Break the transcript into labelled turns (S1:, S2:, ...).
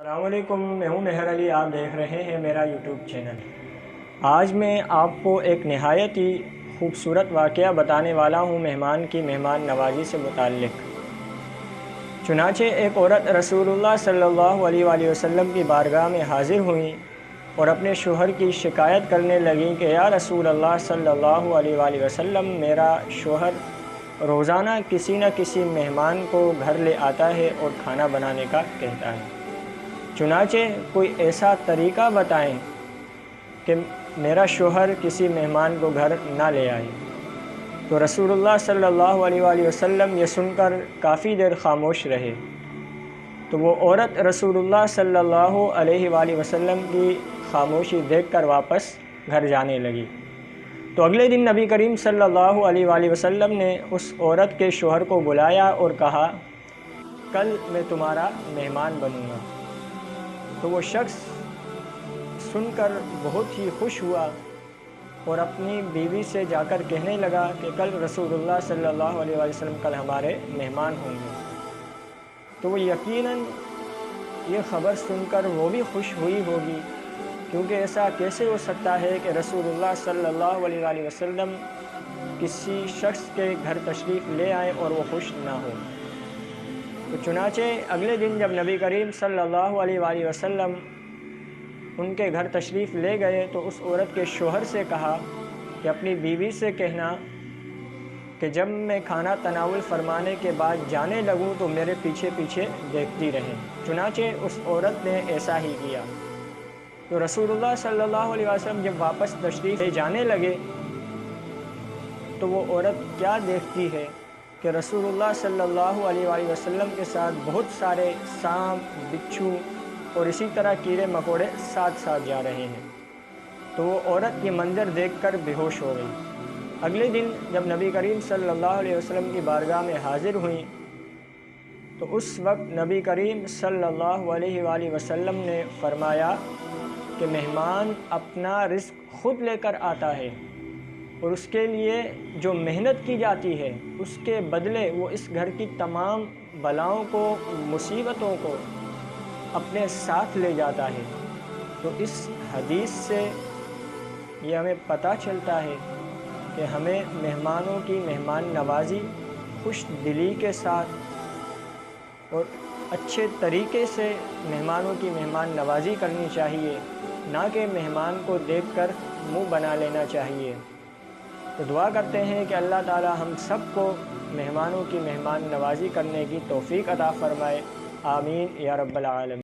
S1: السلام علیکم، میں ہوں مہر علی، آپ دیکھ رہے ہیں میرا یوٹیوب چینل۔ آج میں آپ کو ایک نہایت ہی خوبصورت واقعہ بتانے والا ہوں مہمان نوازی سے متعلق۔ چنانچہ ایک عورت رسول اللہ صلی اللہ علیہ وآلہ وسلم کی بارگاہ میں حاضر ہوئیں اور اپنے شوہر کی شکایت کرنے لگیں کہ یا رسول اللہ صلی اللہ علیہ وآلہ وسلم، میرا شوہر روزانہ کسی نہ کسی مہمان کو گھر لے آتا ہے اور کھانا بنانے کا کہتا ہے۔ چنانچہ کوئی ایسا طریقہ بتائیں کہ میرا شوہر کسی مہمان کو گھر نہ لے آئے۔ تو رسول اللہ صلی اللہ علیہ وآلہ وسلم یہ سن کر کافی دیر خاموش رہے۔ تو وہ عورت رسول اللہ صلی اللہ علیہ وآلہ وسلم کی خاموشی دیکھ کر واپس گھر جانے لگی۔ تو اگلے دن نبی کریم صلی اللہ علیہ وآلہ وسلم نے اس عورت کے شوہر کو بلایا اور کہا، کل میں تمہارا مہمان بنوں گا۔ تو وہ شخص سن کر بہت ہی خوش ہوا اور اپنی بیوی سے جا کر کہنے لگا کہ کل رسول اللہ صلی اللہ علیہ وآلہ وسلم کل ہمارے مہمان ہوں گے۔ تو وہ یقیناً یہ خبر سن کر وہ بھی خوش ہوئی ہوگی، کیونکہ ایسا کیسے ہو سکتا ہے کہ رسول اللہ صلی اللہ علیہ وآلہ وسلم کسی شخص کے گھر تشریف لے آئیں اور وہ خوش نہ ہو۔ تو چنانچہ اگلے دن جب نبی کریم صلی اللہ علیہ وآلہ وسلم ان کے گھر تشریف لے گئے تو اس عورت کے شوہر سے کہا کہ اپنی بیوی سے کہنا کہ جب میں کھانا تناول فرمانے کے بعد جانے لگوں تو میرے پیچھے پیچھے دیکھتی رہے۔ چنانچہ اس عورت نے ایسا ہی کیا۔ تو رسول اللہ صلی اللہ علیہ وسلم جب واپس تشریف لے جانے لگے تو وہ عورت کیا دیکھتی ہے کہ رسول اللہ صلی اللہ علیہ وآلہ وسلم کے ساتھ بہت سارے سانپ، بچھو اور اسی طرح کیڑے مکوڑے ساتھ ساتھ جا رہے ہیں۔ تو وہ عورت یہ منظر دیکھ کر بے ہوش ہو گئی۔ اگلے دن جب نبی کریم صلی اللہ علیہ وسلم کی بارگاہ میں حاضر ہوئیں تو اس وقت نبی کریم صلی اللہ علیہ وآلہ وسلم نے فرمایا کہ مہمان اپنا رزق خود لے کر آتا ہے اور اس کے لیے جو محنت کی جاتی ہے اس کے بدلے وہ اس گھر کی تمام بلاؤں کو، مصیبتوں کو اپنے ساتھ لے جاتا ہے۔ تو اس حدیث سے یہ ہمیں پتہ چلتا ہے کہ ہمیں مہمانوں کی مہمان نوازی خوش دلی کے ساتھ اور اچھے طریقے سے مہمانوں کی مہمان نوازی کرنی چاہیے، نہ کہ مہمان کو دیکھ کر منہ بنا لینا چاہیے۔ تو دعا کرتے ہیں کہ اللہ تعالی ہم سب کو مہمانوں کی مہمان نوازی کرنے کی توفیق عطا فرمائے۔ آمین یا رب العالمین۔